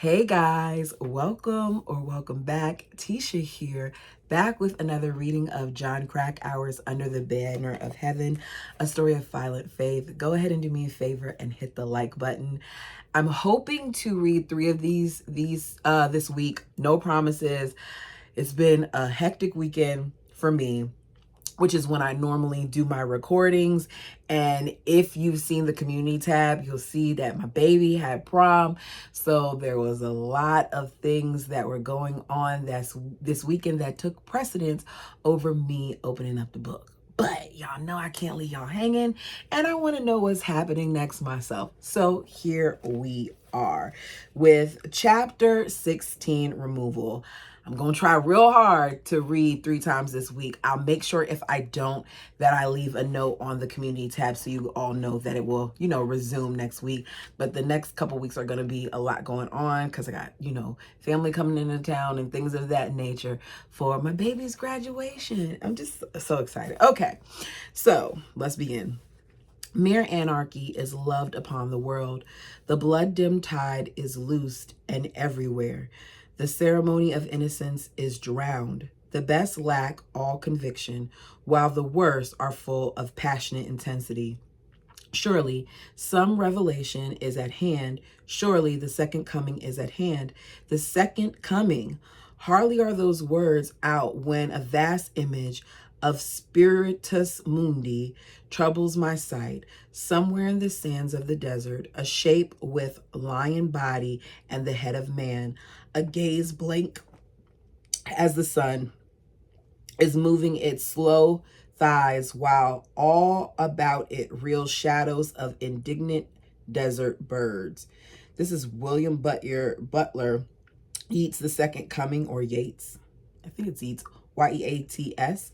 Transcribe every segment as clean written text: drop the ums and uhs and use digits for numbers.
Hey guys, welcome back. Tisha here, back with another reading of Jon Krakauer's Under the Banner of Heaven, a story of violent faith. Go ahead and do me a favor and hit the like button. I'm hoping to read 3 of these this week. No promises. It's been a hectic weekend for me, which is when I normally do my recordings. And if you've seen the community tab, you'll see that my baby had prom. So there was a lot of things that were going on this weekend that took precedence over me opening up the book. But y'all know I can't leave y'all hanging, and I want to know what's happening next myself. So here we are with chapter 16, Removal. I'm going to try real hard to read 3 times this week. I'll make sure if I don't that I leave a note on the community tab so you all know that it will, resume next week. But the next couple weeks are going to be a lot going on because I got, family coming into town and things of that nature for my baby's graduation. I'm just so excited. Okay, so let's begin. Mere anarchy is loved upon the world. The blood-dimmed tide is loosed and everywhere. The ceremony of innocence is drowned. The best lack all conviction, while the worst are full of passionate intensity. Surely some revelation is at hand. Surely the second coming is at hand. The second coming. Hardly are those words out when a vast image of Spiritus Mundi troubles my sight. Somewhere in the sands of the desert, a shape with lion body and the head of man, a gaze blank as the sun is moving its slow thighs, while all about it reel shadows of indignant desert birds. This is William Butler Yeats the Second Coming, or Yates. I think it's Yeats, Y-E-A-T-S.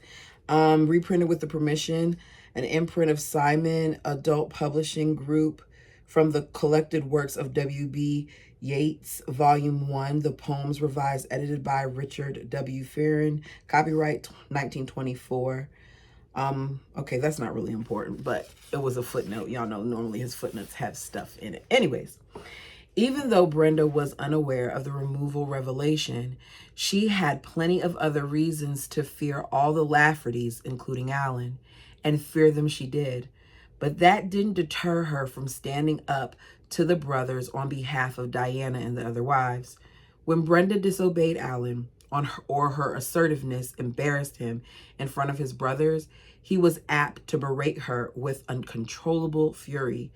Reprinted with the permission, an imprint of Simon Adult Publishing Group, from the collected works of W.B. Yeats, Volume 1, The Poems Revised, edited by Richard W. Fearon, copyright 1924. Okay, that's not really important, but it was a footnote. Y'all know normally his footnotes have stuff in it. Anyways, even though Brenda was unaware of the removal revelation, she had plenty of other reasons to fear all the Laffertys, including Alan, and fear them she did. But that didn't deter her from standing up to the brothers on behalf of Diana and the other wives. When Brenda disobeyed Alan, or her assertiveness embarrassed him in front of his brothers, he was apt to berate her with uncontrollable fury.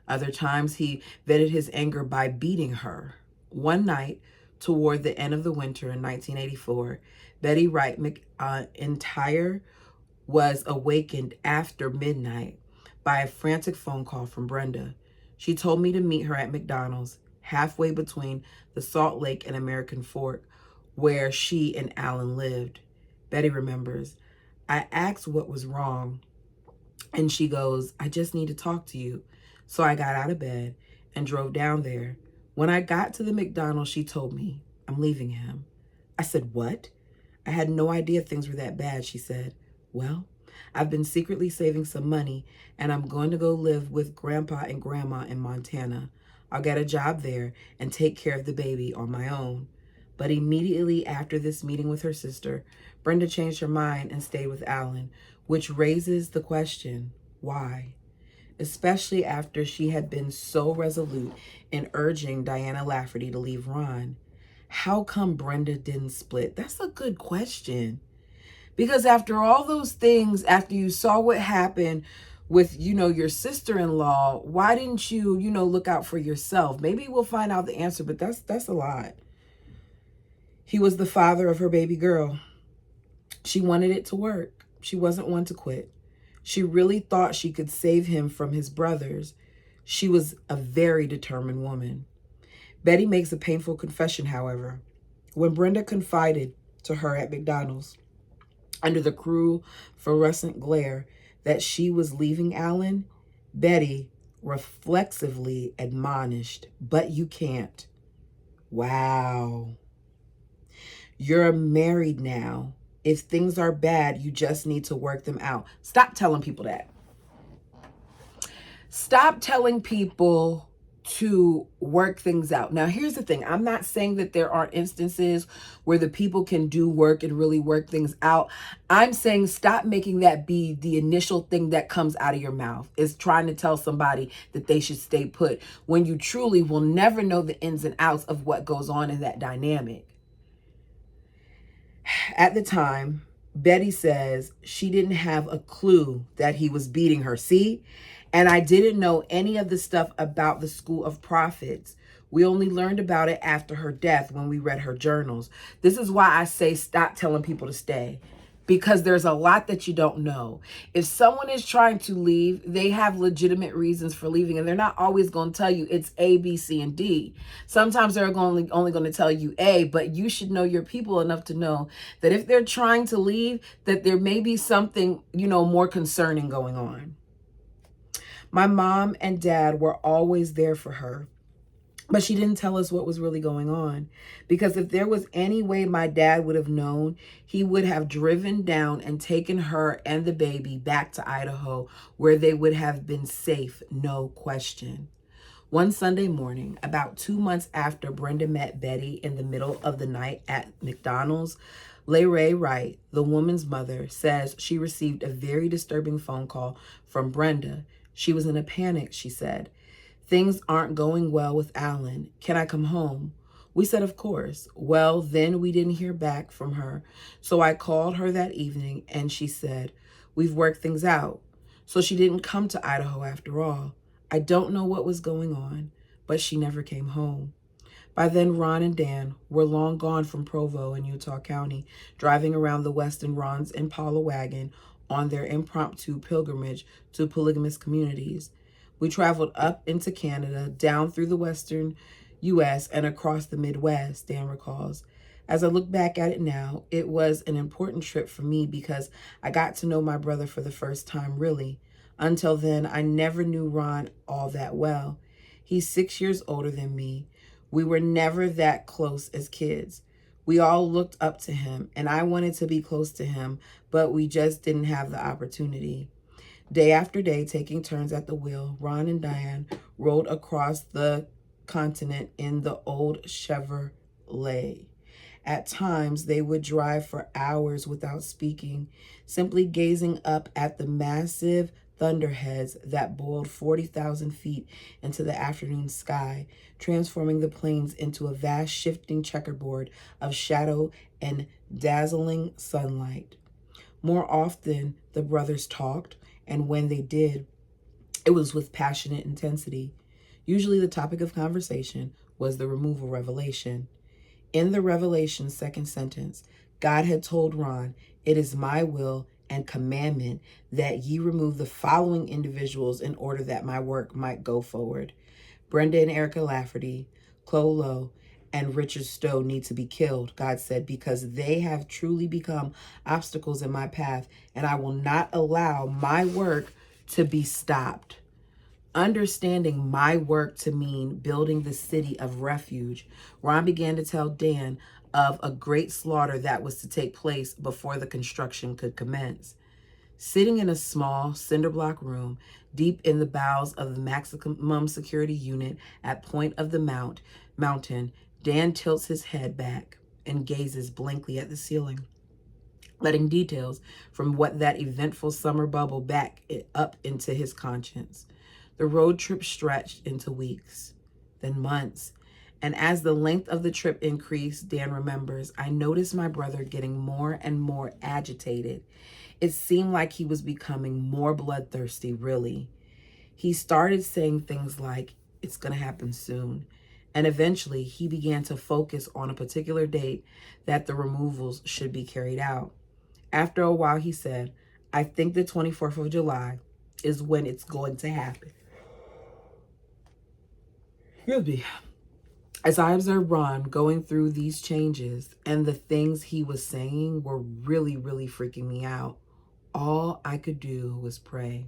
Other times he vented his anger by beating her. One night, toward the end of the winter in 1984, Betty Wright McIntyre was awakened after midnight by a frantic phone call from Brenda. She told me to meet her at McDonald's, halfway between the Salt Lake and American Fork, where she and Alan lived. Betty remembers. I asked what was wrong, and she goes, I just need to talk to you. So I got out of bed and drove down there. When I got to the McDonald's, she told me, I'm leaving him. I said, what? I had no idea things were that bad, she said. Well, I've been secretly saving some money, and I'm going to go live with Grandpa and Grandma in Montana. I'll get a job there and take care of the baby on my own. But immediately after this meeting with her sister, Brenda changed her mind and stayed with Alan, which raises the question, why? Especially after she had been so resolute in urging Diana Lafferty to leave Ron. How come Brenda didn't split? That's a good question. Because after all those things, after you saw what happened with, your sister-in-law, why didn't you, look out for yourself? Maybe we'll find out the answer, but that's a lot. He was the father of her baby girl. She wanted it to work. She wasn't one to quit. She really thought she could save him from his brothers. She was a very determined woman. Betty makes a painful confession, however. When Brenda confided to her at McDonald's, under the cruel fluorescent glare, that she was leaving Alan, Betty reflexively admonished, but you can't. Wow. You're married now. If things are bad, you just need to work them out. Stop telling people that. Stop telling people to work things out. Now, here's the thing. I'm not saying that there aren't instances where the people can do work and really work things out. I'm saying stop making that be the initial thing that comes out of your mouth, is trying to tell somebody that they should stay put when you truly will never know the ins and outs of what goes on in that dynamic. At the time, Betty says she didn't have a clue that he was beating her. See? And I didn't know any of the stuff about the School of Prophets. We only learned about it after her death when we read her journals. This is why I say stop telling people to stay, because there's a lot that you don't know. If someone is trying to leave, they have legitimate reasons for leaving, and they're not always going to tell you it's A, B, C, and D. Sometimes they're only going to tell you A, but you should know your people enough to know that if they're trying to leave, that there may be something, more concerning going on. My mom and dad were always there for her, but she didn't tell us what was really going on, because if there was any way my dad would have known, he would have driven down and taken her and the baby back to Idaho, where they would have been safe, no question. One Sunday morning, about 2 months after Brenda met Betty in the middle of the night at McDonald's, LeRae Wright, the woman's mother, says she received a very disturbing phone call from Brenda. She was in a panic, she said. Things aren't going well with Alan. Can I come home? We said, of course. Well, then we didn't hear back from her. So I called her that evening and she said, we've worked things out. So she didn't come to Idaho after all. I don't know what was going on, but she never came home. By then, Ron and Dan were long gone from Provo in Utah County, driving around the Western Ron's Impala wagon on their impromptu pilgrimage to polygamous communities. We traveled up into Canada, down through the Western U.S., and across the Midwest, Dan recalls. As I look back at it now, it was an important trip for me because I got to know my brother for the first time, really. Until then, I never knew Ron all that well. He's 6 years older than me. We were never that close as kids. We all looked up to him, and I wanted to be close to him, but we just didn't have the opportunity. Day after day, taking turns at the wheel, Ron and Diane rode across the continent in the old Chevrolet. At times, they would drive for hours without speaking, simply gazing up at the massive thunderheads that boiled 40,000 feet into the afternoon sky, transforming the plains into a vast shifting checkerboard of shadow and dazzling sunlight. More often, the brothers talked, and when they did, it was with passionate intensity. Usually the topic of conversation was the removal revelation. In the Revelation second sentence, God had told Ron, "It is my will and commandment that ye remove the following individuals in order that my work might go forward. Brenda and Erica Lafferty, Chloe Lowe, and Richard Stowe need to be killed," God said, "because they have truly become obstacles in my path, and I will not allow my work to be stopped." Understanding my work to mean building the city of refuge, Ron began to tell Dan of a great slaughter that was to take place before the construction could commence. Sitting in a small cinder block room deep in the bowels of the maximum security unit at point of the mountain, Dan tilts his head back and gazes blankly at the ceiling, letting details from what that eventful summer bubble back up into his conscience. The road trip stretched into weeks, then months. And as the length of the trip increased, Dan remembers, I noticed my brother getting more and more agitated. It seemed like he was becoming more bloodthirsty, really. He started saying things like, "It's going to happen soon." And eventually he began to focus on a particular date that the removals should be carried out. After a while, he said, "I think the 24th of July is when it's going to happen." Excuse me. As I observed Ron going through these changes, and the things he was saying were really, really freaking me out, all I could do was pray.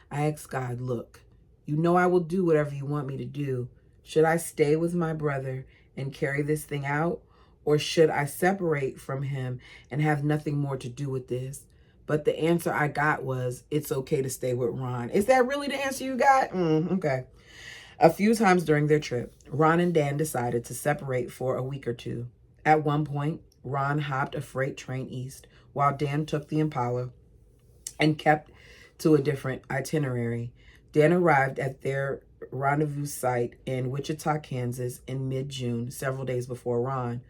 I asked God, "Look, you know I will do whatever you want me to do. Should I stay with my brother and carry this thing out? Or should I separate from him and have nothing more to do with this?" But the answer I got was, it's okay to stay with Ron. Is that really the answer you got? Okay. A few times during their trip, Ron and Dan decided to separate for a week or two. At one point, Ron hopped a freight train east, while Dan took the Impala and kept to a different itinerary. Dan arrived at their rendezvous site in Wichita, Kansas in mid-June, several days before Ron.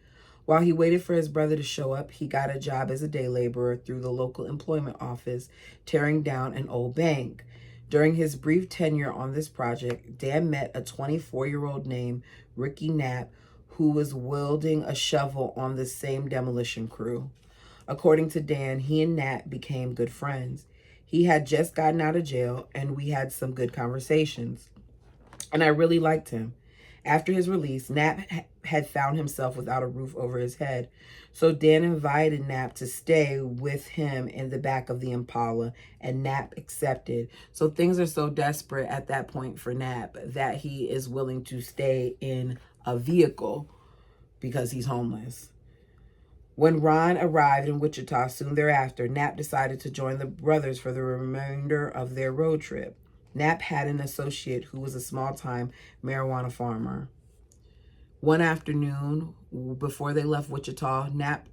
While he waited for his brother to show up, he got a job as a day laborer through the local employment office, tearing down an old bank. During his brief tenure on this project, Dan met a 24-year-old named Ricky Knapp, who was wielding a shovel on the same demolition crew. According to Dan, he and Nat became good friends. He had just gotten out of jail, and we had some good conversations. And I really liked him. After his release, Nat had found himself without a roof over his head. So Dan invited Nap to stay with him in the back of the Impala, and Nap accepted. So things are so desperate at that point for Nap that he is willing to stay in a vehicle because he's homeless. When Ron arrived in Wichita soon thereafter, Nap decided to join the brothers for the remainder of their road trip. Nap had an associate who was a small-time marijuana farmer. One afternoon, before they left Wichita, Nap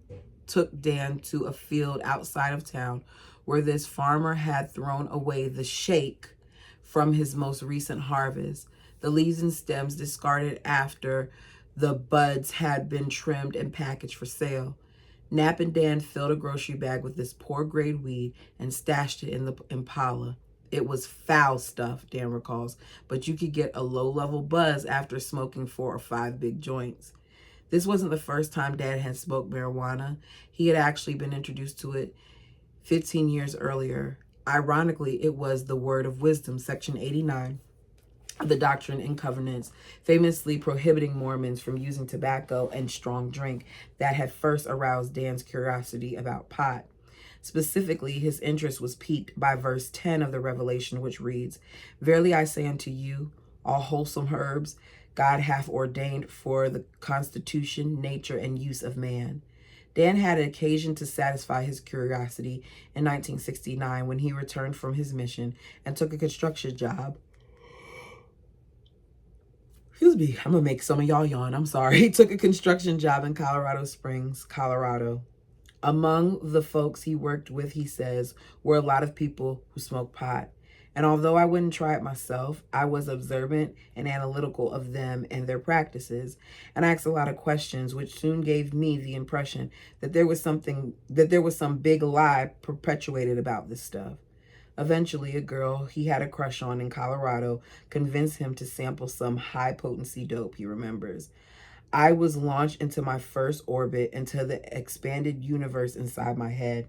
took Dan to a field outside of town where this farmer had thrown away the shake from his most recent harvest. The leaves and stems discarded after the buds had been trimmed and packaged for sale. Nap and Dan filled a grocery bag with this poor grade weed and stashed it in the Impala. It was foul stuff, Dan recalls, but you could get a low-level buzz after smoking 4 or 5 big joints. This wasn't the first time Dad had smoked marijuana. He had actually been introduced to it 15 years earlier. Ironically, it was the Word of Wisdom, Section 89, of the Doctrine and Covenants, famously prohibiting Mormons from using tobacco and strong drink, that had first aroused Dan's curiosity about pot. Specifically, his interest was piqued by verse 10 of the Revelation, which reads, "Verily I say unto you, all wholesome herbs God hath ordained for the constitution, nature, and use of man." Dan had occasion to satisfy his curiosity in 1969 when he returned from his mission and took a construction job. Excuse me, I'm going to make some of y'all yawn. I'm sorry. He took a construction job in Colorado Springs, Colorado. Among the folks he worked with, he says, were a lot of people who smoked pot. And although I wouldn't try it myself, I was observant and analytical of them and their practices. And I asked a lot of questions, which soon gave me the impression that there was some big lie perpetuated about this stuff. Eventually, a girl he had a crush on in Colorado convinced him to sample some high-potency dope, he remembers. I was launched into my first orbit into the expanded universe inside my head.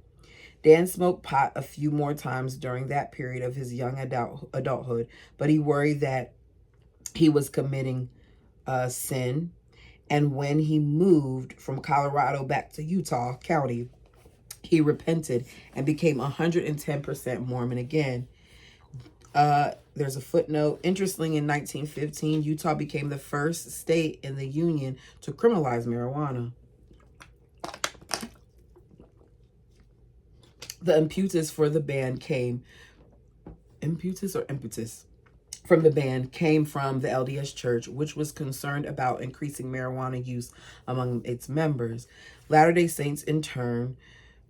Dan smoked pot a few more times during that period of his young adulthood, but he worried that he was committing sin. And when he moved from Colorado back to Utah County, he repented and became 110% Mormon again. There's a footnote. Interestingly, in 1915, Utah became the first state in the Union to criminalize marijuana. The impetus for the ban came, impetus from the ban came from the LDS Church, which was concerned about increasing marijuana use among its members. Latter-day Saints, in turn,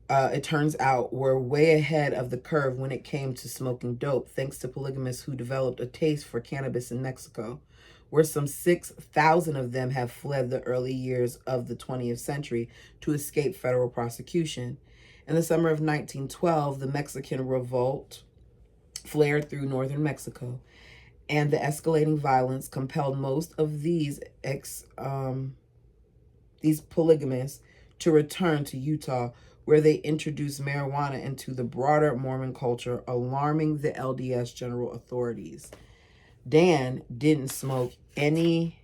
it turns out, were way ahead of the curve when it came to smoking dope, thanks to polygamists who developed a taste for cannabis in Mexico, where some 6,000 of them have fled the early years of the 20th century to escape federal prosecution. In the summer of 1912, the Mexican Revolt flared through northern Mexico, and the escalating violence compelled most of these polygamists to return to Utah, where they introduced marijuana into the broader Mormon culture, alarming the LDS general authorities. Dan didn't smoke any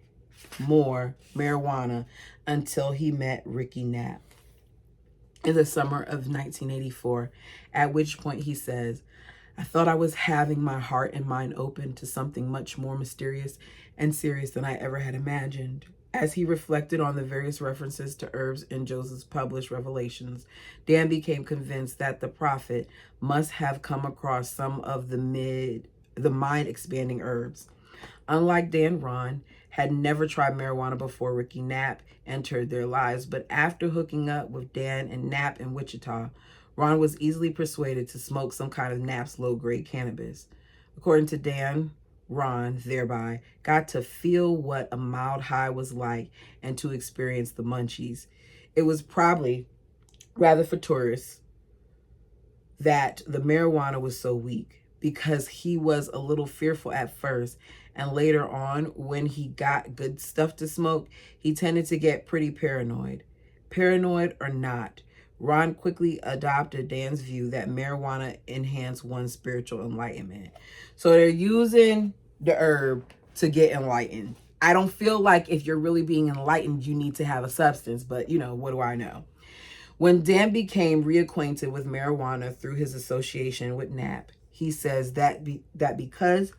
more marijuana until he met Ricky Knapp in the summer of 1984, at which point he says, "I thought I was having my heart and mind open to something much more mysterious and serious than I ever had imagined." As he reflected on the various references to herbs in Joseph's published revelations, Dan became convinced that the prophet must have come across some of the mind-expanding herbs. Unlike Dan, Ron had never tried marijuana before Ricky Knapp entered their lives, but after hooking up with Dan and Knapp in Wichita, Ron was easily persuaded to smoke some kind of Knapp's low-grade cannabis. According to Dan, Ron thereby got to feel what a mild high was like and to experience the munchies. It was probably rather fortuitous that the marijuana was so weak, because he was a little fearful at first, and later on, when he got good stuff to smoke, he tended to get pretty paranoid. Paranoid or not, Ron quickly adopted Dan's view that marijuana enhanced one's spiritual enlightenment. So they're using the herb to get enlightened. I don't feel like if you're really being enlightened, you need to have a substance, but what do I know? When Dan became reacquainted with marijuana through his association with Knapp, he says that because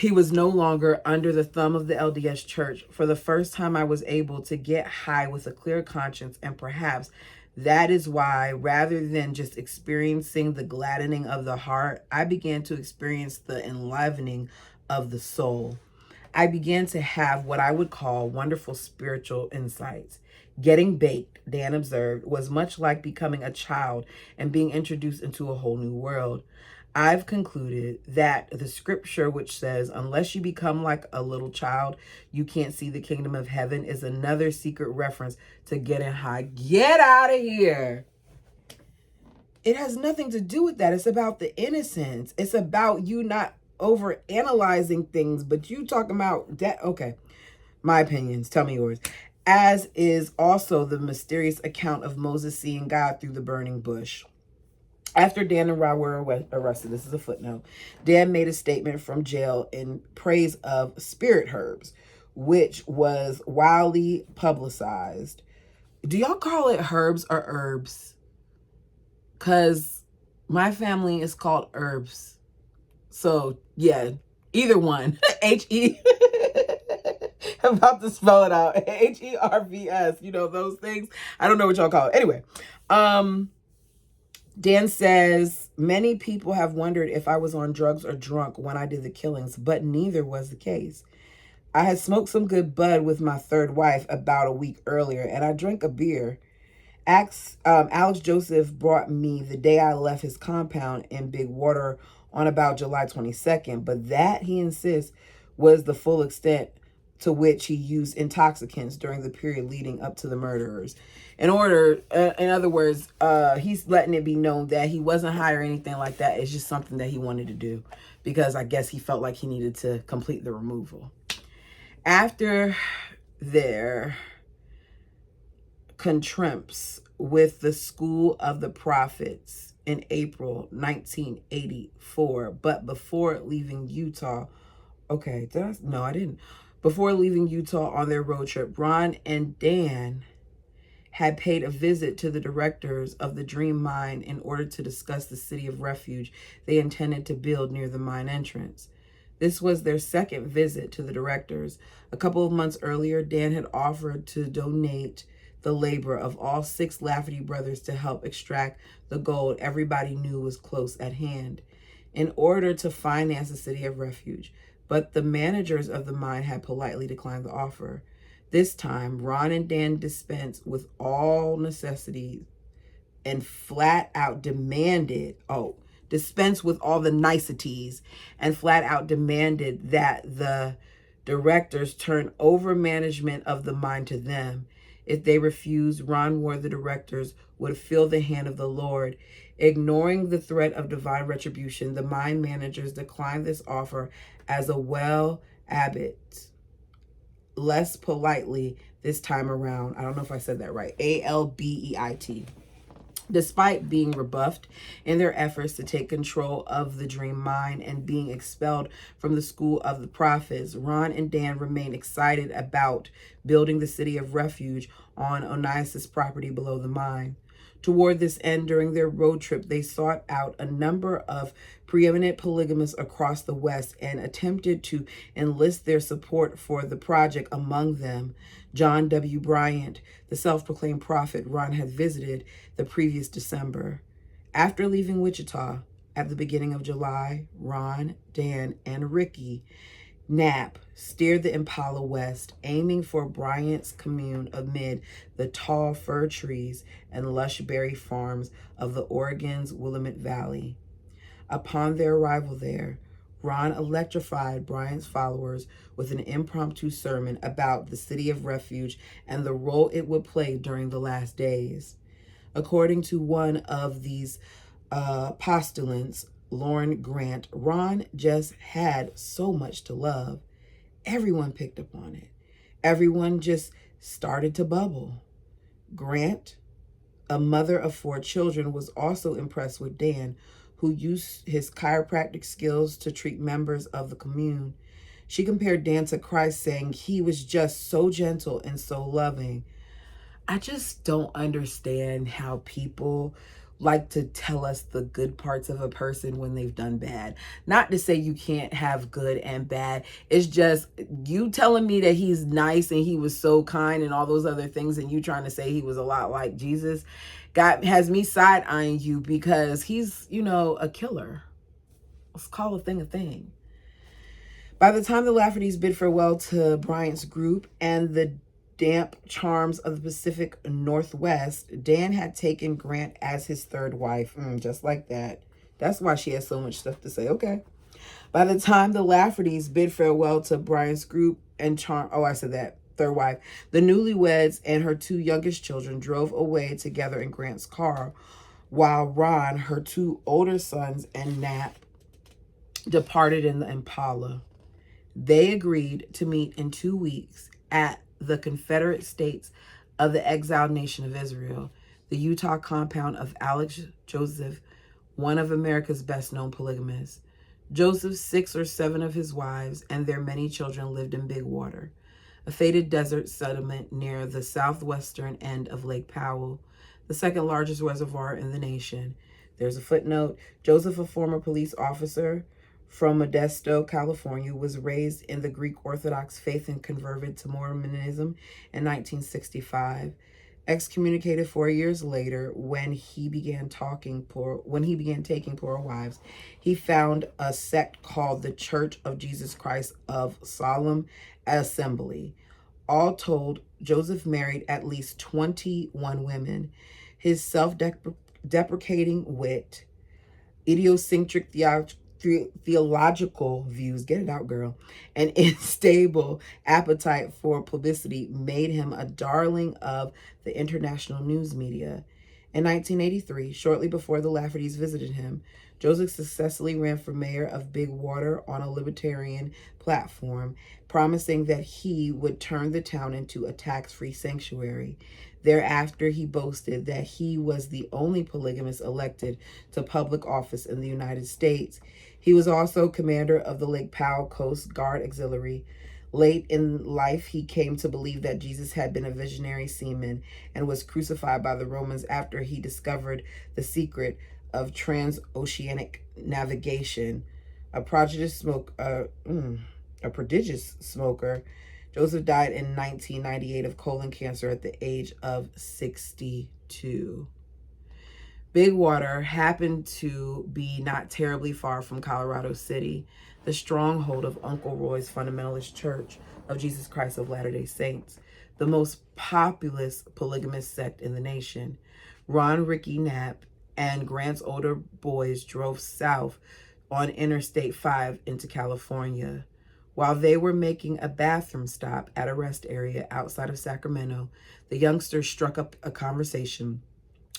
he was no longer under the thumb of the LDS Church, for the first time I was able to get high with a clear conscience, and perhaps that is why, rather than just experiencing the gladdening of the heart, I began to experience the enlivening of the soul. I began to have what I would call wonderful spiritual insights. Getting baked, Dan observed, was much like becoming a child and being introduced into a whole new world. I've concluded that the scripture which says, unless you become like a little child, you can't see the kingdom of heaven, is another secret reference to getting high. Get out of here. It has nothing to do with that. It's about the innocence. It's about you not over analyzing things, but you talking about that. Okay, my opinions, tell me yours. As is also the mysterious account of Moses seeing God through the burning bush. After Dan and Ra were arrested, this is a footnote, Dan made a statement from jail in praise of spirit herbs, which was wildly publicized. Do y'all call it herbs or herbs? Because my family is called herbs. So, yeah, either one. H-E. I'm about to spell it out. H-E-R-V-S. Those things. I don't know what y'all call it. Anyway, Dan says, many people have wondered if I was on drugs or drunk when I did the killings, but neither was the case. I had smoked some good bud with my third wife about a week earlier, and I drank a beer. Alex Joseph brought me the day I left his compound in Big Water on about July 22nd, but that, he insists, was the full extent to which he used intoxicants during the period leading up to the murderers. In other words, he's letting it be known that he wasn't high or anything like that. It's just something that he wanted to do because I guess he felt like he needed to complete the removal. After their contemps with the School of the Prophets in April 1984, but before leaving Utah, before leaving Utah on their road trip, Ron and Dan had paid a visit to the directors of the Dream Mine in order to discuss the city of refuge they intended to build near the mine entrance. This was their second visit to the directors. A couple of months earlier, Dan had offered to donate the labor of all 6 Lafferty brothers to help extract the gold everybody knew was close at hand, in order to finance the city of refuge. But the managers of the mine had politely declined the offer. This time, Ron and Dan dispensed with all necessities and flat out demanded, dispensed with all the niceties and flat out demanded that the directors turn over management of the mine to them. If they refused, Ron warned the directors would feel the hand of the Lord. Ignoring the threat of divine retribution, the mine managers declined this offer as a Abbott, less politely this time around. I don't know if I said that right. Albeit. Despite being rebuffed in their efforts to take control of the Dream Mine and being expelled from the School of the Prophets, Ron and Dan remained excited about building the city of refuge on Onias's property below the mine. Toward this end, during their road trip, they sought out a number of preeminent polygamists across the West and attempted to enlist their support for the project. Among them, John W. Bryant, the self-proclaimed prophet Ron had visited the previous December. After leaving Wichita, At the beginning of July, Ron, Dan, and Ricky Knapp steered the Impala west, aiming for Bryant's commune amid the tall fir trees and lush berry farms of the Oregon's Willamette Valley. Upon their arrival there, Ron electrified Bryant's followers with an impromptu sermon about the city of refuge and the role it would play during the last days. According to one of these postulants, Lauren Grant, Ron just had so much to love. Everyone picked up on it. Everyone just started to bubble. Grant, a mother of 4 children, was also impressed with Dan, who used his chiropractic skills to treat members of the commune. She compared Dan to Christ, saying he was just so gentle and so loving. I just don't understand how people like to tell us the good parts of a person when they've done bad. Not to say you can't have good and bad. It's just you telling me that he's nice and he was so kind and all those other things, and you trying to say he was a lot like Jesus, has me side-eyeing you, because he's, a killer. Let's call a thing a thing. By the time the Laffertys bid farewell to Bryant's group and the damp charms of the Pacific Northwest, Dan had taken Grant as his 3rd wife. Just like that. That's why she has so much stuff to say. Okay. By the time the Laffertys bid farewell to Bryant's group and 3rd wife, the newlyweds and her 2 youngest children drove away together in Grant's car, while Ron, her 2 older sons, and Knapp departed in the Impala. They agreed to meet in 2 weeks at the Confederate States of the exiled nation of Israel, the Utah compound of Alex Joseph, one of America's best-known polygamists. Joseph, 6 or 7 of his wives, and their many children lived in Big Water, a fated desert settlement near the southwestern end of Lake Powell, the 2nd largest reservoir in the nation. There's a footnote. Joseph, a former police officer from Modesto, California, was raised in the Greek Orthodox faith and converted to Mormonism in 1965. Excommunicated 4 years later, when he began taking poor wives, he found a sect called the Church of Jesus Christ of Solemn Assembly. All told, Joseph married at least 21 women. His self-deprecating wit, idiosyncratic theological views, get it out, girl, and unstable appetite for publicity made him a darling of the international news media. In 1983, shortly before the Laffertys visited him, Joseph successfully ran for mayor of Big Water on a libertarian platform, promising that he would turn the town into a tax-free sanctuary. Thereafter, he boasted that he was the only polygamist elected to public office in the United States. He was also commander of the Lake Powell Coast Guard Auxiliary. Late in life, he came to believe that Jesus had been a visionary seaman and was crucified by the Romans after he discovered the secret of transoceanic navigation. A prodigious smoker, Joseph died in 1998 of colon cancer at the age of 62. Big Water happened to be not terribly far from Colorado City, the stronghold of Uncle Roy's Fundamentalist Church of Jesus Christ of Latter-day Saints, the most populous polygamous sect in the nation. Ron, Ricky Knapp, and Grant's older boys drove south on Interstate 5 into California. While they were making a bathroom stop at a rest area outside of Sacramento, the youngsters struck up a conversation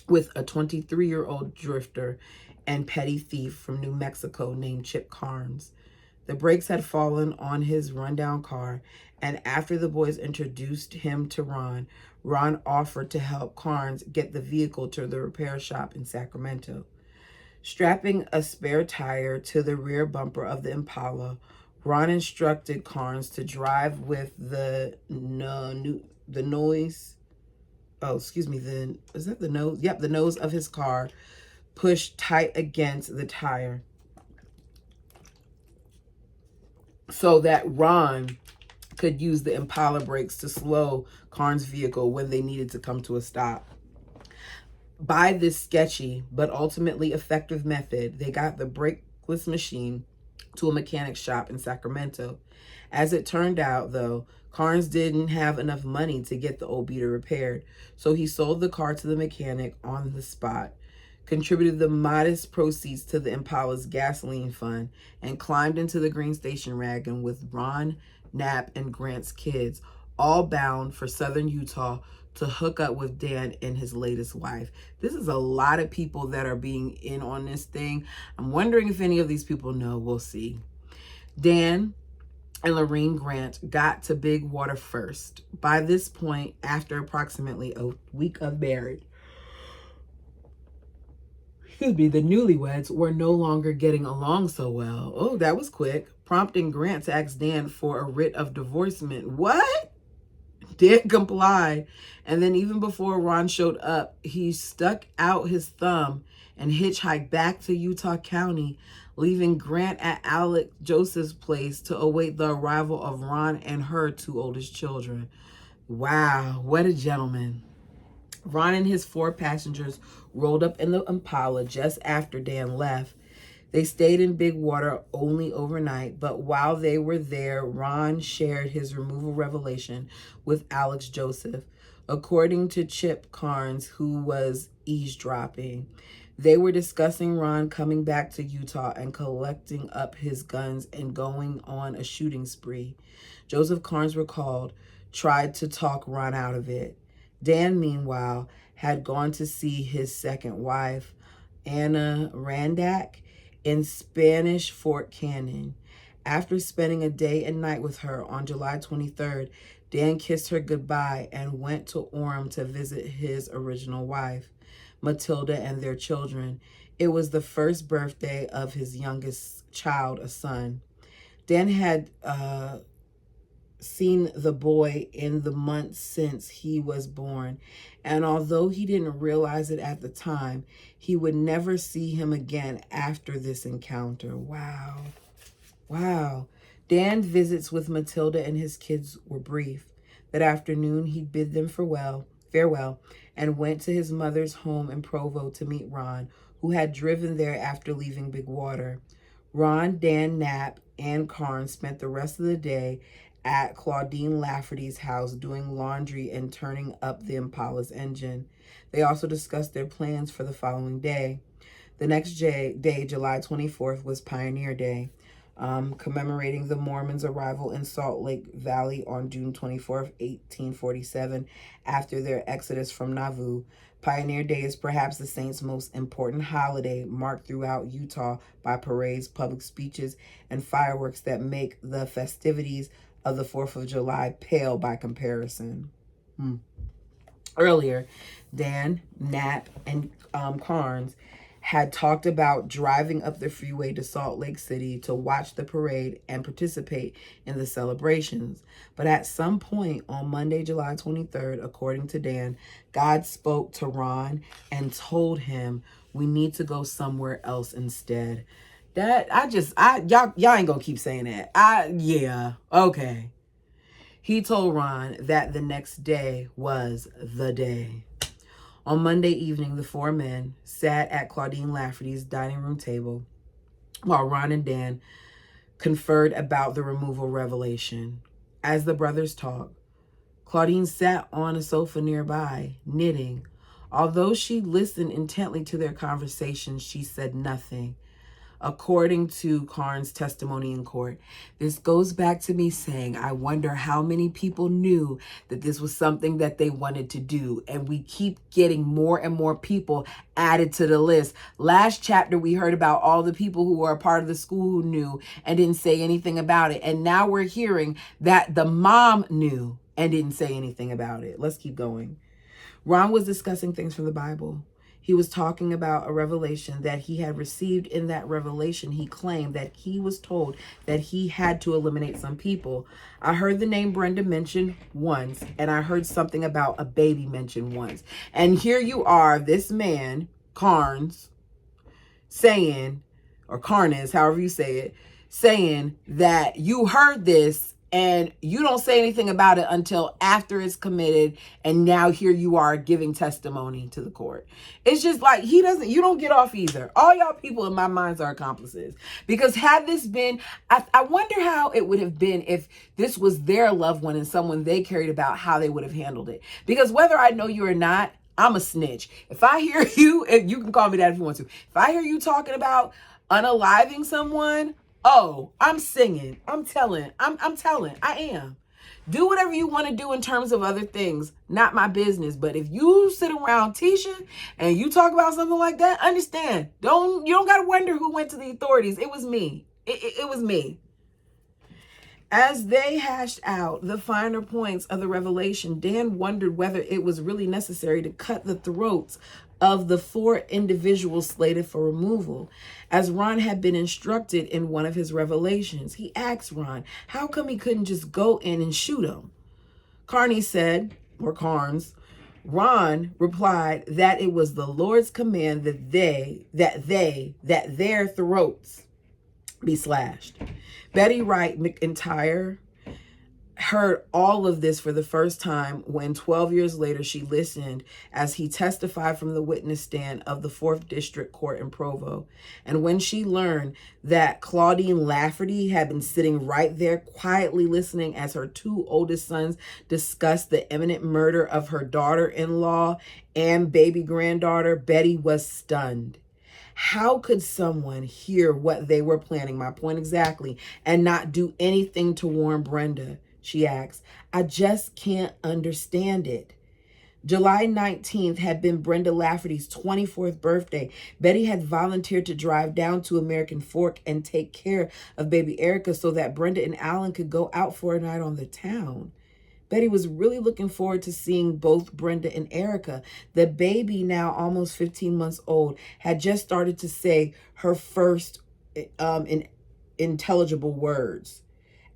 with a 23-year-old drifter and petty thief from New Mexico named Chip Carnes. The brakes had fallen on his rundown car, and after the boys introduced him to Ron offered to help Carnes get the vehicle to the repair shop in Sacramento. Strapping a spare tire to the rear bumper of the Impala, Ron instructed Carnes to drive with the nose of his car pushed tight against the tire so that Ron could use the Impala brakes to slow Carnes' vehicle when they needed to come to a stop. By this sketchy but ultimately effective method, they got the brakeless machine to a mechanic shop in Sacramento. As it turned out, though, Carnes didn't have enough money to get the old beater repaired, so he sold the car to the mechanic on the spot, contributed the modest proceeds to the Impala's gasoline fund, and climbed into the Green Station wagon with Ron, Knapp, and Grant's kids, all bound for southern Utah to hook up with Dan and his latest wife. This is a lot of people that are being in on this thing. I'm wondering if any of these people know. We'll see. Dan and Lorene Grant got to Big Water first. By this point, after approximately a week of marriage, the newlyweds were no longer getting along so well. Oh, that was quick, prompting Grant to ask Dan for a writ of divorcement. What? Dan complied, and then even before Ron showed up, he stuck out his thumb and hitchhiked back to Utah County, leaving Grant at Alex Joseph's place to await the arrival of Ron and her two oldest children. Wow, what a gentleman. Ron and his 4 passengers rolled up in the Impala just after Dan left. They stayed in Big Water only overnight, but while they were there, Ron shared his removal revelation with Alex Joseph. According to Chip Carnes, who was eavesdropping, they were discussing Ron coming back to Utah and collecting up his guns and going on a shooting spree. Joseph Carnes recalled, tried to talk Ron out of it. Dan, meanwhile, had gone to see his second wife, Anna Randack, in Spanish Fort Cannon. After spending a day and night with her on July 23rd, Dan kissed her goodbye and went to Orem to visit his original wife, Matilda, and their children. It was the first birthday of his youngest child, a son. Dan had seen the boy in the months since he was born, and although he didn't realize it at the time, he would never see him again after this encounter. Wow. Dan's visits with Matilda and his kids were brief. That afternoon, he bid them farewell, and went to his mother's home in Provo to meet Ron, who had driven there after leaving Big Water. Ron, Dan, Knapp, and Carnes spent the rest of the day at Claudine Lafferty's house doing laundry and turning up the Impala's engine. They also discussed their plans for the following day. The next day, July 24th, was Pioneer Day, commemorating the Mormons' arrival in Salt Lake Valley on June 24th, 1847, after their exodus from Nauvoo. Pioneer Day is perhaps the Saints' most important holiday, marked throughout Utah by parades, public speeches, and fireworks that make the festivities of the 4th of July pale by comparison. Earlier, Dan, Knapp, and Carnes had talked about driving up the freeway to Salt Lake City to watch the parade and participate in the celebrations. But at some point on Monday, July 23rd, according to Dan, God spoke to Ron and told him, we need to go somewhere else instead. Y'all ain't gonna keep saying that. Yeah, okay. He told Ron that the next day was the day. On Monday evening, the 4 men sat at Claudine Lafferty's dining room table while Ron and Dan conferred about the removal revelation. As the brothers talked, Claudine sat on a sofa nearby, knitting. Although she listened intently to their conversation, she said nothing. According to Carnes' testimony in court, this goes back to me saying, I wonder how many people knew that this was something that they wanted to do. And we keep getting more and more people added to the list. Last chapter, we heard about all the people who were a part of the school who knew and didn't say anything about it. And now we're hearing that the mom knew and didn't say anything about it. Let's keep going. Ron was discussing things from the Bible. He was talking about a revelation that he had received. In that revelation, he claimed that he was told that he had to eliminate some people. I heard the name Brenda mentioned once, and I heard something about a baby mentioned once. And here you are, this man, Carnes, saying, or Carnes, however you say it, saying that you heard this and you don't say anything about it until after it's committed, and now here you are giving testimony to the court. It's just like, you don't get off either. All y'all people in my minds are accomplices, because had this been, I wonder how it would have been if this was their loved one and someone they cared about, how they would have handled it. Because whether I know you or not, I'm a snitch. If I hear you, and you can call me that if you want to, if I hear you talking about unaliving someone, oh, I'm singing. I'm telling. I am. Do whatever you want to do in terms of other things. Not my business. But if you sit around Tisha and you talk about something like that, understand. You don't got to wonder who went to the authorities. It was me. It was me. As they hashed out the finer points of the revelation, Dan wondered whether it was really necessary to cut the throats of the 4 individuals slated for removal, as Ron had been instructed in one of his revelations. He asked Ron how come he couldn't just go in and shoot them. Carnes, Ron replied that it was the Lord's command that their throats be slashed. Betty Wright McIntyre heard all of this for the first time when 12 years later she listened as he testified from the witness stand of the 4th District Court in Provo. And when she learned that Claudine Lafferty had been sitting right there quietly listening as her 2 oldest sons discussed the imminent murder of her daughter-in-law and baby granddaughter, Betty was stunned. How could someone hear what they were planning, my point exactly, and not do anything to warn Brenda? She asked. I just can't understand it. July 19th had been Brenda Lafferty's 24th birthday. Betty had volunteered to drive down to American Fork and take care of baby Erica so that Brenda and Alan could go out for a night on the town. Betty was really looking forward to seeing both Brenda and Erica. The baby, now almost 15 months old, had just started to say her first intelligible words.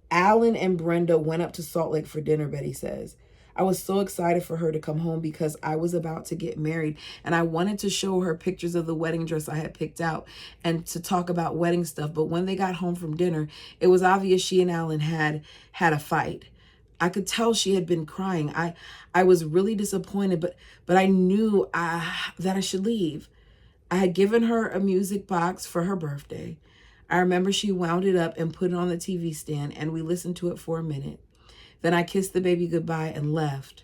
Alan and Brenda went up to Salt Lake for dinner, Betty says. I was so excited for her to come home because I was about to get married and I wanted to show her pictures of the wedding dress I had picked out and to talk about wedding stuff. But when they got home from dinner, it was obvious she and Alan had a fight. I could tell she had been crying. I was really disappointed, but I knew that I should leave. I had given her a music box for her birthday. I remember she wound it up and put it on the TV stand, and we listened to it for a minute. Then I kissed the baby goodbye and left.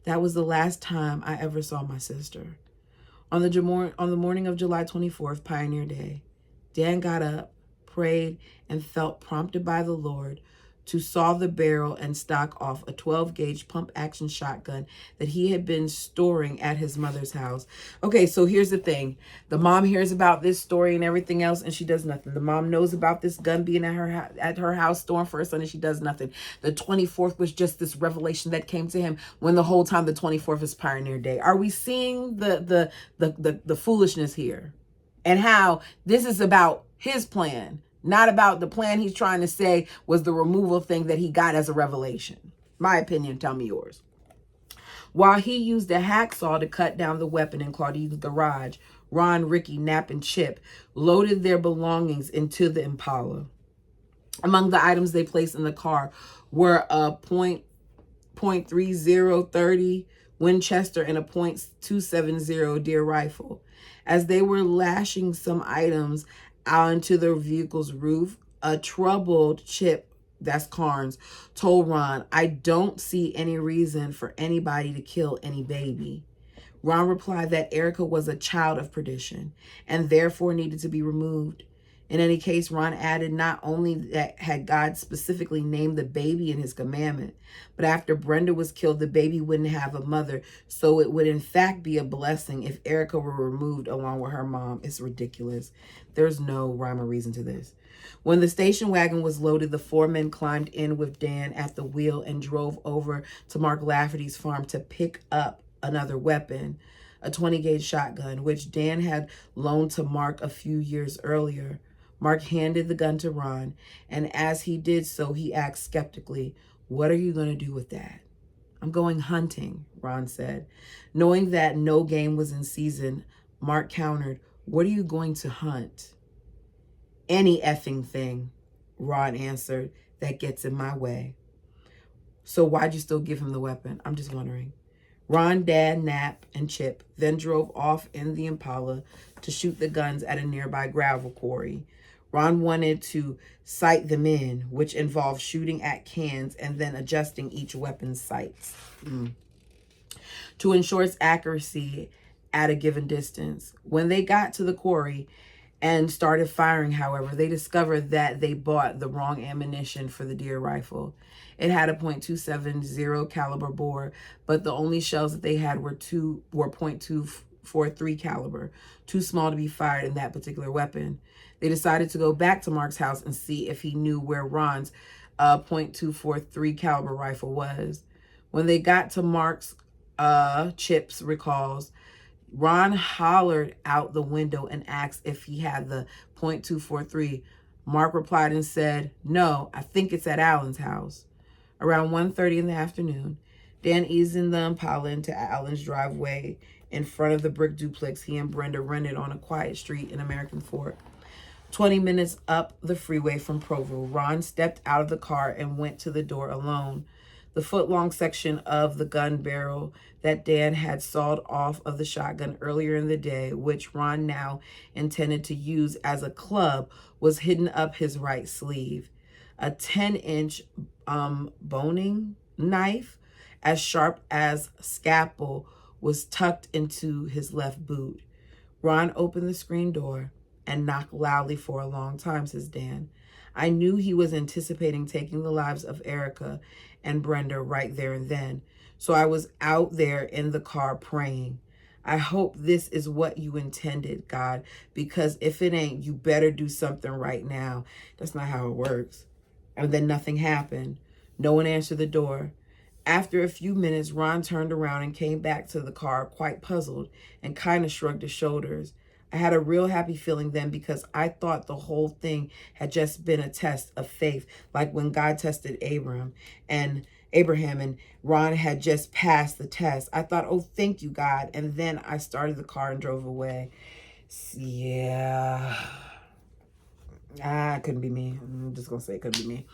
That was the last time I ever saw my sister. On the morning of July 24th, Pioneer Day, Dan got up, prayed, and felt prompted by the Lord to saw the barrel and stock off a 12-gauge pump-action shotgun that he had been storing at his mother's house. Okay, so here's the thing. The mom hears about this story and everything else, and she does nothing. The mom knows about this gun being at her house storing for her son, and she does nothing. The 24th was just this revelation that came to him when the whole time the 24th is Pioneer Day. Are we seeing the foolishness here? And how this is about his plan, not about the plan he's trying to say was the removal thing that he got as a revelation. My opinion, tell me yours. While he used a hacksaw to cut down the weapon in Claudine's garage, Ron, Ricky, Knapp, and Chip loaded their belongings into the Impala. Among the items they placed in the car were a .30 Winchester and a .270 Deer rifle. As they were lashing some items onto their vehicle's roof, a troubled Chip, that's Carnes, told Ron, I don't see any reason for anybody to kill any baby. Ron replied that Erica was a child of perdition and therefore needed to be removed. In any case, Ron added not only that had God specifically named the baby in his commandment, but after Brenda was killed, the baby wouldn't have a mother, so it would in fact be a blessing if Erica were removed along with her mom. It's ridiculous. There's no rhyme or reason to this. When the station wagon was loaded, the 4 men climbed in with Dan at the wheel and drove over to Mark Lafferty's farm to pick up another weapon, a 20-gauge shotgun, which Dan had loaned to Mark a few years earlier. Mark handed the gun to Ron, and as he did so, he asked skeptically, what are you going to do with that? I'm going hunting, Ron said. Knowing that no game was in season, Mark countered, what are you going to hunt? Any effing thing, Ron answered, that gets in my way. So why'd you still give him the weapon? I'm just wondering. Ron, Dad, Nap, and Chip then drove off in the Impala to shoot the guns at a nearby gravel quarry. Ron wanted to sight them in, which involved shooting at cans and then adjusting each weapon's sights to ensure its accuracy at a given distance. When they got to the quarry and started firing, however, they discovered that they bought the wrong ammunition for the deer rifle. It had a .270 caliber bore, but the only shells that they had were .243 caliber, too small to be fired in that particular weapon. They decided to go back to Mark's house and see if he knew where Ron's .243 caliber rifle was. When they got to Mark's, Chips recalls, Ron hollered out the window and asked if he had the .243. Mark replied and said, "No, I think it's at Alan's house." Around 1:30 in the afternoon, Dan eased in the Impala into Alan's driveway in front of the brick duplex he and Brenda rented on a quiet street in American Fork. 20 minutes up the freeway from Provo, Ron stepped out of the car and went to the door alone. The foot-long section of the gun barrel that Dan had sawed off of the shotgun earlier in the day, which Ron now intended to use as a club, was hidden up his right sleeve. A 10-inch boning knife, as sharp as scalpel, was tucked into his left boot. Ron opened the screen door and knocked loudly for a long time, says Dan. I knew he was anticipating taking the lives of Erica and Brenda right there and then. So I was out there in the car praying. I hope this is what you intended, God, because if it ain't, you better do something right now. That's not how it works. And then nothing happened. No one answered the door. After a few minutes, Ron turned around and came back to the car quite puzzled and kind of shrugged his shoulders. I had a real happy feeling then because I thought the whole thing had just been a test of faith, like when God tested Abraham and Ron had just passed the test. I thought, oh, thank you, God. And then I started the car and drove away. Yeah. It couldn't be me. I'm just going to say it couldn't be me.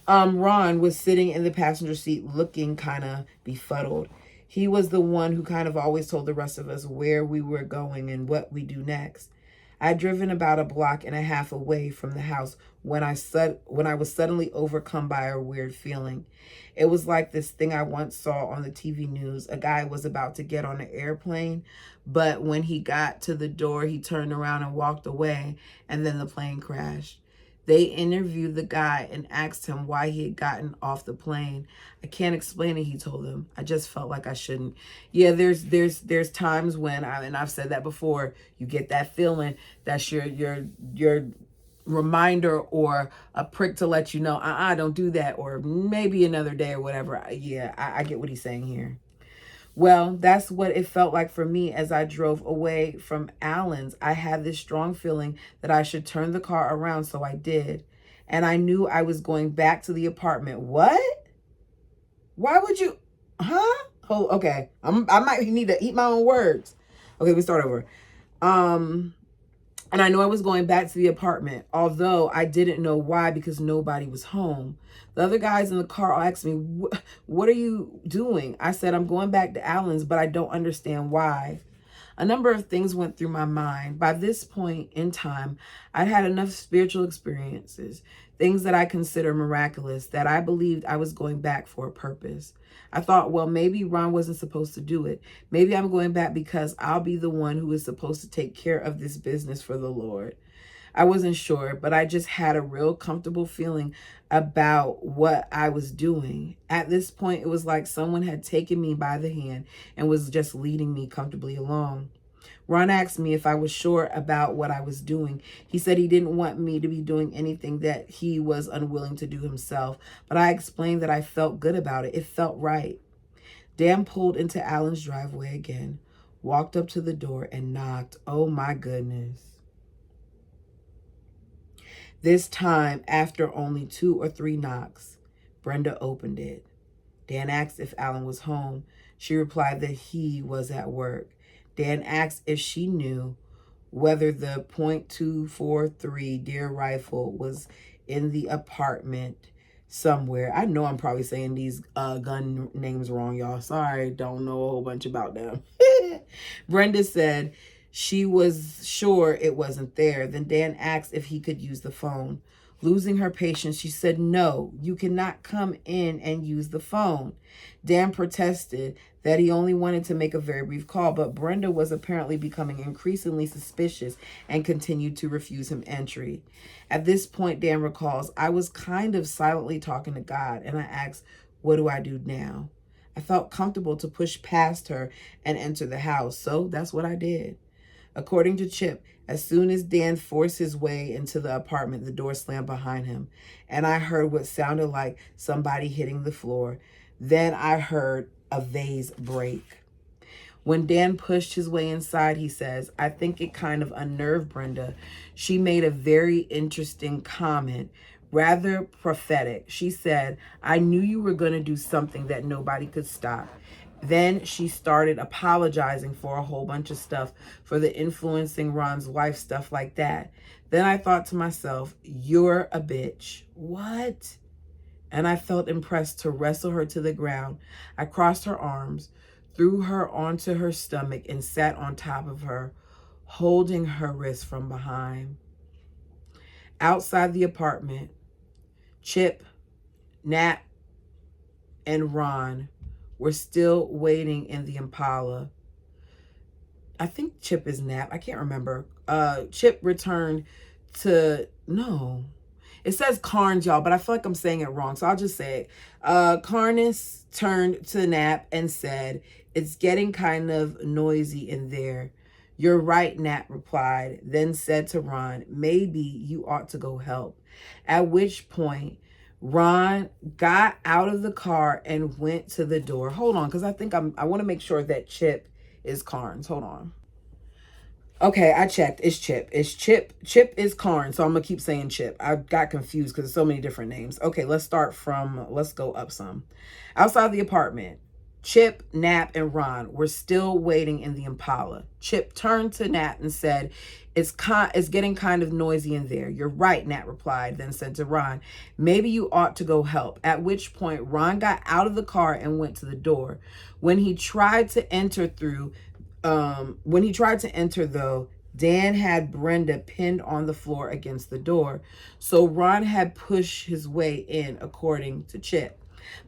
Ron was sitting in the passenger seat looking kind of befuddled. He was the one who kind of always told the rest of us where we were going and what we do next. I had driven about a block and a half away from the house when I was suddenly overcome by a weird feeling. It was like this thing I once saw on the TV news. A guy was about to get on an airplane, but when he got to the door, he turned around and walked away, and then the plane crashed. They interviewed the guy and asked him why he had gotten off the plane. I can't explain it, he told them. I just felt like I shouldn't. Yeah, there's times when and I've said that before, you get that feeling that's your reminder or a prick to let you know, don't do that, or maybe another day or whatever. Yeah, I get what he's saying here. Well, that's what it felt like for me as I drove away from Alan's. I had this strong feeling that I should turn the car around, so I did. And I knew I was going back to the apartment. What? Why would you? Huh? Oh, okay. I might need to eat my own words. Okay, we start over. And I know I was going back to the apartment, although I didn't know why because nobody was home. The other guys in the car asked me, what are you doing? I said, I'm going back to Alan's, but I don't understand why. A number of things went through my mind. By this point in time, I'd had enough spiritual experiences, things that I consider miraculous, that I believed I was going back for a purpose. I thought, well, maybe Ron wasn't supposed to do it. Maybe I'm going back because I'll be the one who is supposed to take care of this business for the Lord. I wasn't sure, but I just had a real comfortable feeling about what I was doing. At this point, it was like someone had taken me by the hand and was just leading me comfortably along. Ron asked me if I was sure about what I was doing. He said he didn't want me to be doing anything that he was unwilling to do himself, but I explained that I felt good about it. It felt right. Dan pulled into Alan's driveway again, walked up to the door and knocked. Oh my goodness. This time, after only 2 or 3 knocks, Brenda opened it. Dan asked if Alan was home. She replied that he was at work. Dan asked if she knew whether the .243 deer rifle was in the apartment somewhere. I know I'm probably saying these gun names wrong, y'all. Sorry, don't know a whole bunch about them. Brenda said she was sure it wasn't there. Then Dan asked if he could use the phone. Losing her patience, she said, "No, you cannot come in and use the phone." Dan protested that he only wanted to make a very brief call, but Brenda was apparently becoming increasingly suspicious and continued to refuse him entry. At this point, Dan recalls, "I was kind of silently talking to God, and I asked, 'What do I do now?' I felt comfortable to push past her and enter the house, so that's what I did." According to Chip, as soon as Dan forced his way into the apartment, the door slammed behind him, and I heard what sounded like somebody hitting the floor. Then I heard a vase break. When Dan pushed his way inside, he says, "I think it kind of unnerved Brenda. She made a very interesting comment, rather prophetic. She said, 'I knew you were going to do something that nobody could stop.' Then she started apologizing for a whole bunch of stuff, for the influencing Ron's wife, stuff like that. Then I thought to myself, you're a bitch." What? And I felt impressed to wrestle her to the ground. I crossed her arms, threw her onto her stomach, and sat on top of her, holding her wrist from behind. Outside the apartment, Chip, Nat, and Ron were still waiting in the Impala. I think Chip is Nat. I can't remember. Chip returned to, no. It says Carnes, y'all, but I feel like I'm saying it wrong, so I'll just say it. Carnes turned to Nat and said, "It's getting kind of noisy in there." "You're right," Nat replied, then said to Ron, "Maybe you ought to go help." At which point, Ron got out of the car and went to the door. Hold on, because I want to make sure that Chip is Carnes. Hold on. Okay, I checked. It's Chip. It's Chip. Chip is Carnes, so I'm going to keep saying Chip. I got confused because there's so many different names. Okay, let's go up some. Outside the apartment, Chip, Nat, and Ron were still waiting in the Impala. Chip turned to Nat and said, it's getting kind of noisy in there." "You're right," Nat replied, then said to Ron, "Maybe you ought to go help." At which point, Ron got out of the car and went to the door. When he tried to enter, though, Dan had Brenda pinned on the floor against the door. So Ron had pushed his way in, according to Chip.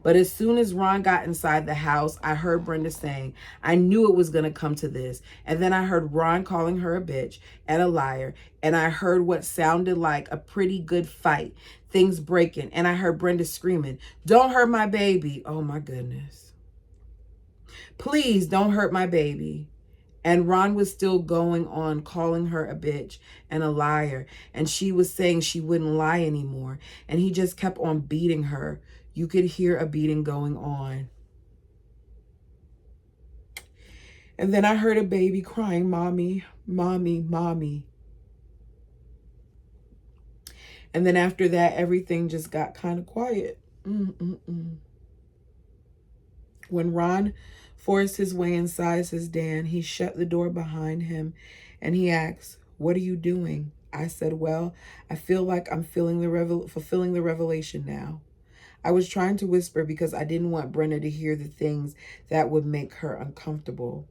But as soon as Ron got inside the house, I heard Brenda saying, "I knew it was going to come to this." And then I heard Ron calling her a bitch and a liar. And I heard what sounded like a pretty good fight, things breaking. And I heard Brenda screaming, "Don't hurt my baby." Oh my goodness. "Please don't hurt my baby." And Ron was still going on calling her a bitch and a liar. And she was saying she wouldn't lie anymore. And he just kept on beating her. You could hear a beating going on. And then I heard a baby crying, "Mommy, mommy, mommy." And then after that, everything just got kind of quiet. When Ron forced his way inside, says Dan, he shut the door behind him and he asked, "What are you doing?" I said, "Well, I feel like I'm fulfilling the revelation now." I was trying to whisper because I didn't want Brenda to hear the things that would make her uncomfortable.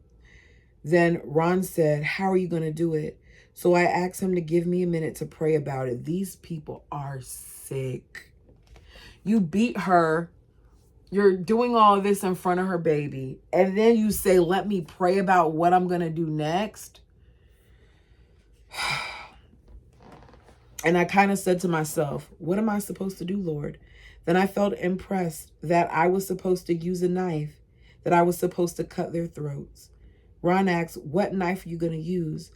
Then Ron said, "How are you going to do it?" So I asked him to give me a minute to pray about it. These people are sick. You beat her. You're doing all of this in front of her baby. And then you say, "Let me pray about what I'm going to do next." And I kind of said to myself, what am I supposed to do, Lord? Then I felt impressed that I was supposed to use a knife, that I was supposed to cut their throats. Ron asked, "What knife are you going to use?"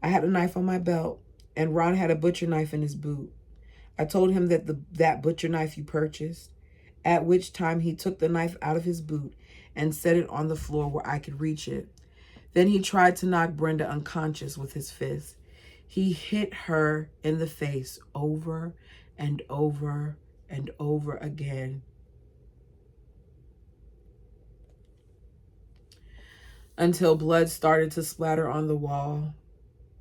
I had a knife on my belt, and Ron had a butcher knife in his boot. I told him that butcher knife you purchased, at which time he took the knife out of his boot and set it on the floor where I could reach it. Then he tried to knock Brenda unconscious with his fist. He hit her in the face over and over and over again. Until blood started to splatter on the wall.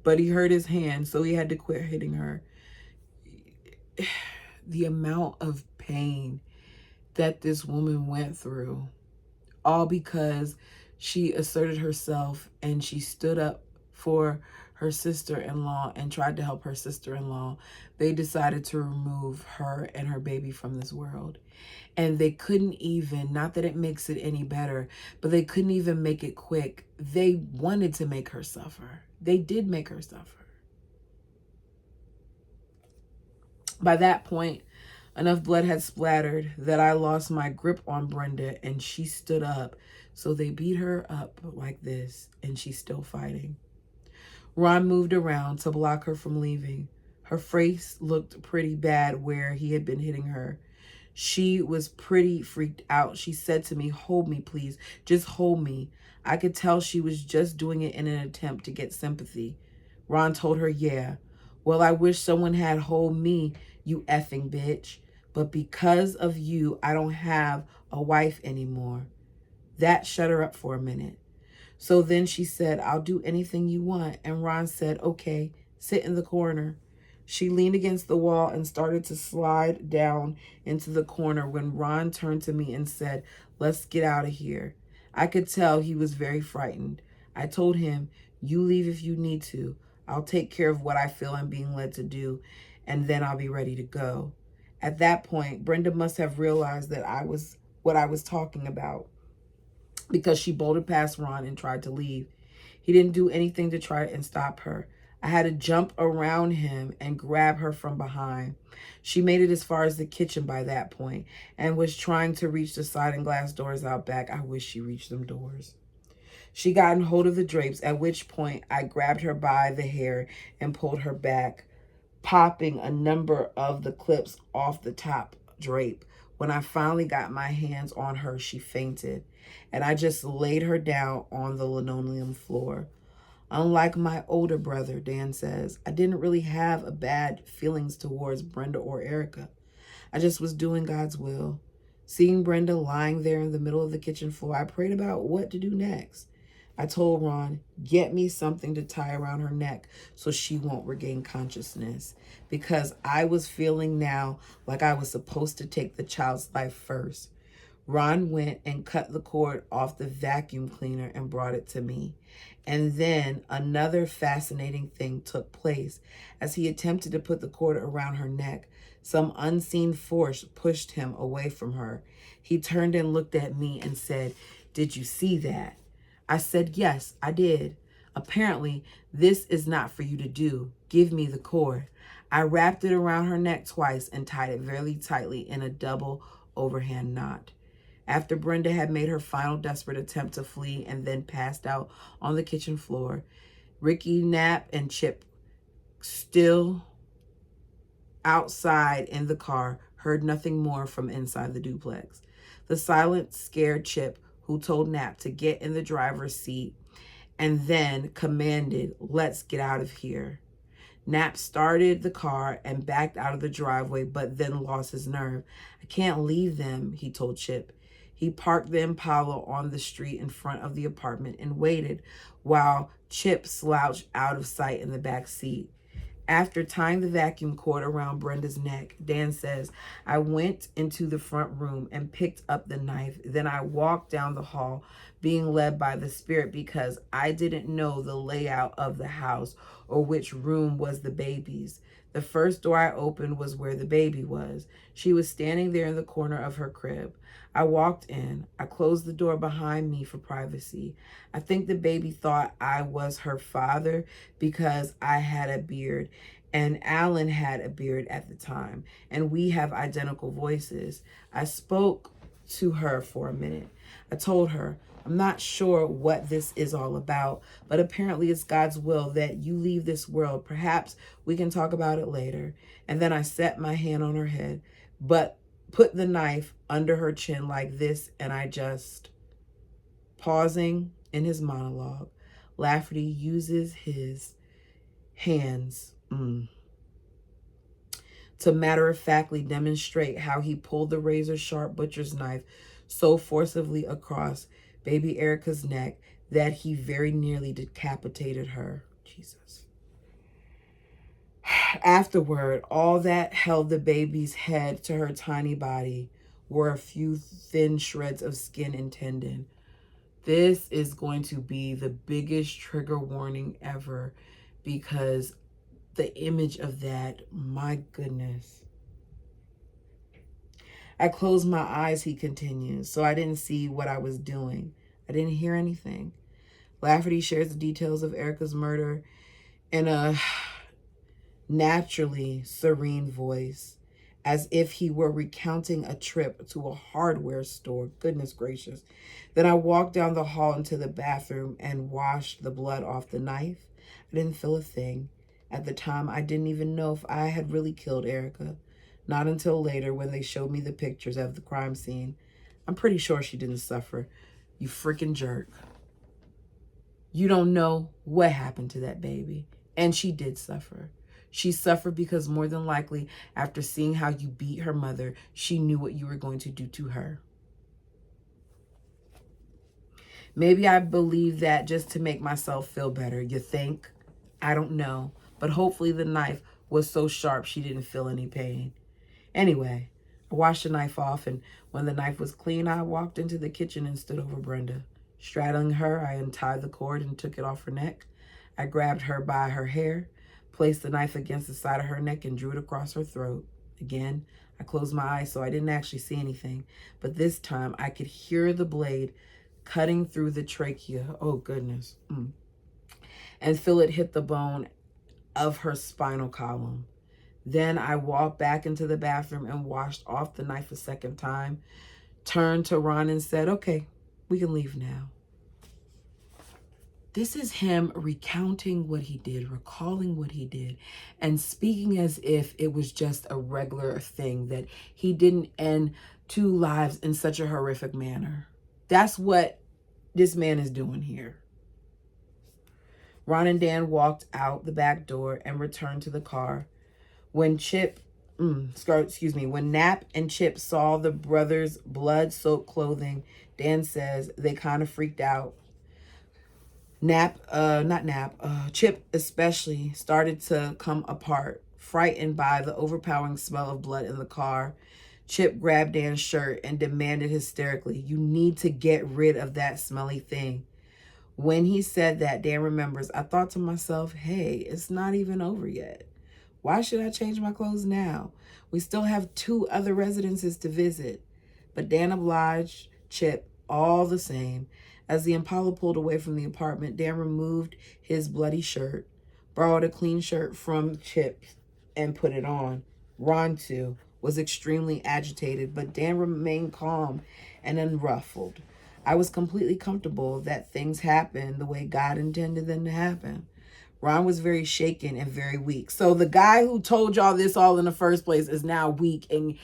But he hurt his hand, so he had to quit hitting her. The amount of pain pain that this woman went through, all because she asserted herself and she stood up for her sister-in-law and tried to help her sister-in-law. They decided to remove her and her baby from this world. And they couldn't even, not that it makes it any better, but they couldn't even make it quick. They wanted to make her suffer. They did make her suffer. By that point, enough blood had splattered that I lost my grip on Brenda and she stood up. So they beat her up like this and she's still fighting. Ron moved around to block her from leaving. Her face looked pretty bad where he had been hitting her. She was pretty freaked out. She said to me, "Hold me, please. Just hold me." I could tell she was just doing it in an attempt to get sympathy. Ron told her, "Yeah. Well, I wish someone had hold me, you effing bitch. But because of you, I don't have a wife anymore." That shut her up for a minute. So then she said, "I'll do anything you want." And Ron said, "Okay, sit in the corner." She leaned against the wall and started to slide down into the corner when Ron turned to me and said, "Let's get out of here." I could tell he was very frightened. I told him, "You leave if you need to. I'll take care of what I feel I'm being led to do, and then I'll be ready to go." At that point, Brenda must have realized that what I was talking about, because she bolted past Ron and tried to leave. He didn't do anything to try and stop her. I had to jump around him and grab her from behind. She made it as far as the kitchen by that point and was trying to reach the sliding glass doors out back. I wish she reached them doors. She got in hold of the drapes, at which point I grabbed her by the hair and pulled her back, popping a number of the clips off the top drape. When I finally got my hands on her, she fainted, and I just laid her down on the linoleum floor. Unlike my older brother, Dan says, I didn't really have a bad feelings towards Brenda or Erica. I just was doing God's will. Seeing Brenda lying there in the middle of the kitchen floor, I prayed about what to do next. I told Ron, "Get me something to tie around her neck so she won't regain consciousness," because I was feeling now like I was supposed to take the child's life first. Ron went and cut the cord off the vacuum cleaner and brought it to me. And then another fascinating thing took place. As he attempted to put the cord around her neck, some unseen force pushed him away from her. He turned and looked at me and said, "Did you see that?" I said, "Yes, I did. Apparently, this is not for you to do. Give me the cord." I wrapped it around her neck twice and tied it very tightly in a double overhand knot. After Brenda had made her final desperate attempt to flee and then passed out on the kitchen floor, Ricky, Nap, and Chip, still outside in the car, heard nothing more from inside the duplex. The silent, scared Chip, who told Nap to get in the driver's seat and then commanded, "Let's get out of here." Nap started the car and backed out of the driveway, but then lost his nerve. "I can't leave them," he told Chip. He parked the Impala on the street in front of the apartment and waited while Chip slouched out of sight in the back seat. After tying the vacuum cord around Brenda's neck, Dan says, I went into the front room and picked up the knife. Then I walked down the hall, being led by the Spirit, because I didn't know the layout of the house or which room was the baby's. The first door I opened was where the baby was. She was standing there in the corner of her crib. I walked in. I closed the door behind me for privacy. I think the baby thought I was her father because I had a beard, and Alan had a beard at the time, and we have identical voices. I spoke to her for a minute. I told her, I'm not sure what this is all about, but apparently it's God's will that you leave this world. Perhaps we can talk about it later. And then I set my hand on her head, but put the knife under her chin like this, and I just, pausing in his monologue, Lafferty uses his hands to matter-of-factly demonstrate how he pulled the razor-sharp butcher's knife so forcibly across baby Erica's neck that he very nearly decapitated her. Jesus. Afterward, all that held the baby's head to her tiny body were a few thin shreds of skin and tendon. This is going to be the biggest trigger warning ever, because the image of that, my goodness. I closed my eyes, he continues, so I didn't see what I was doing. I didn't hear anything. Lafferty shares the details of Erica's murder in a naturally serene voice, as if he were recounting a trip to a hardware store. Goodness gracious. Then I walked down the hall into the bathroom and washed the blood off the knife. I didn't feel a thing. At the time, I didn't even know if I had really killed Erica. Not until later, when they showed me the pictures of the crime scene. I'm pretty sure she didn't suffer. You freaking jerk. You don't know what happened to that baby. And she did suffer. She suffered because more than likely, after seeing how you beat her mother, she knew what you were going to do to her. Maybe I believe that just to make myself feel better. You think? I don't know. But hopefully the knife was so sharp she didn't feel any pain. Anyway, I washed the knife off, and when the knife was clean, I walked into the kitchen and stood over Brenda. Straddling her, I untied the cord and took it off her neck. I grabbed her by her hair, placed the knife against the side of her neck, and drew it across her throat. Again, I closed my eyes so I didn't actually see anything, but this time I could hear the blade cutting through the trachea. Oh, goodness. And feel it hit the bone of her spinal column. Then I walked back into the bathroom and washed off the knife a second time, turned to Ron and said, okay, we can leave now. This is him recounting what he did, recalling what he did, and speaking as if it was just a regular thing, that he didn't end 2 lives in such a horrific manner. That's what this man is doing here. Ron and Dan walked out the back door and returned to the car. When when Nap and Chip saw the brothers' blood-soaked clothing, Dan says they kind of freaked out. Chip especially started to come apart, frightened by the overpowering smell of blood in the car. Chip grabbed Dan's shirt and demanded hysterically, you need to get rid of that smelly thing. When he said that, Dan remembers, I thought to myself, hey, it's not even over yet. Why should I change my clothes now? We still have 2 other residences to visit. But Dan obliged Chip all the same. As the Impala pulled away from the apartment, Dan removed his bloody shirt, borrowed a clean shirt from Chip, and put it on. Ron, too, was extremely agitated, but Dan remained calm and unruffled. I was completely comfortable that things happened the way God intended them to happen. Ron was very shaken and very weak. So the guy who told y'all this all in the first place is now weak and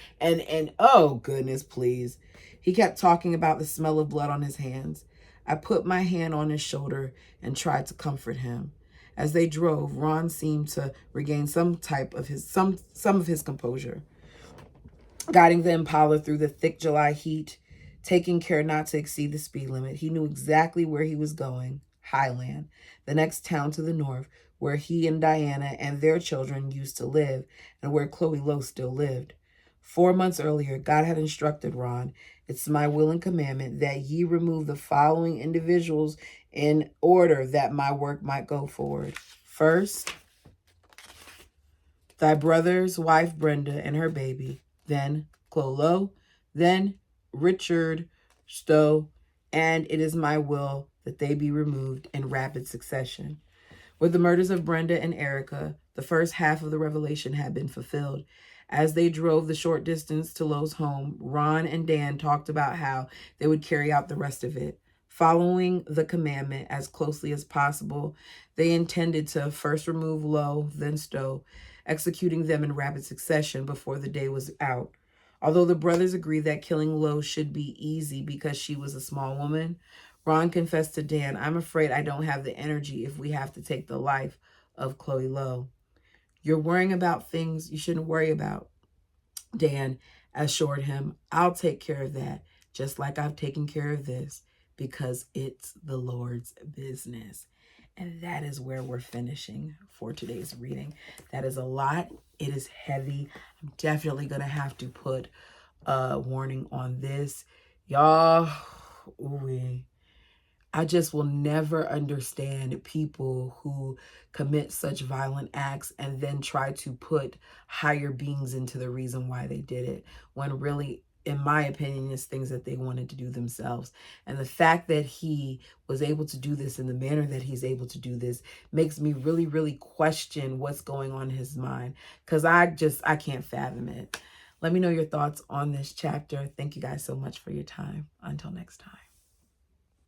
oh goodness, please. He kept talking about the smell of blood on his hands. I put my hand on his shoulder and tried to comfort him. As they drove, Ron seemed to regain some of his composure, guiding the Impala through the thick July heat, taking care not to exceed the speed limit. He knew exactly where he was going. Highland, the next town to the north, where he and Diana and their children used to live, and where Chloe Lowe still lived. 4 months earlier, God had instructed Ron, it's my will and commandment that ye remove the following individuals in order that my work might go forward. First, thy brother's wife Brenda and her baby, then Chloe Lowe, then Richard Stowe, and it is my will that they be removed in rapid succession. With the murders of Brenda and Erica, the first half of the revelation had been fulfilled. As they drove the short distance to Lowe's home, Ron and Dan talked about how they would carry out the rest of it. Following the commandment as closely as possible, they intended to first remove Lowe, then Stowe, executing them in rapid succession before the day was out. Although the brothers agreed that killing Lowe should be easy because she was a small woman, Ron confessed to Dan, I'm afraid I don't have the energy if we have to take the life of Chloe Lowe. You're worrying about things you shouldn't worry about, Dan assured him. I'll take care of that, just like I've taken care of this, because it's the Lord's business. And that is where we're finishing for today's reading. That is a lot. It is heavy. I'm definitely going to have to put a warning on this. Y'all, ooh, I just will never understand people who commit such violent acts and then try to put higher beings into the reason why they did it, when really, in my opinion, it's things that they wanted to do themselves. And the fact that he was able to do this in the manner that he's able to do this makes me really, really question what's going on in his mind, because I can't fathom it. Let me know your thoughts on this chapter. Thank you guys so much for your time. Until next time.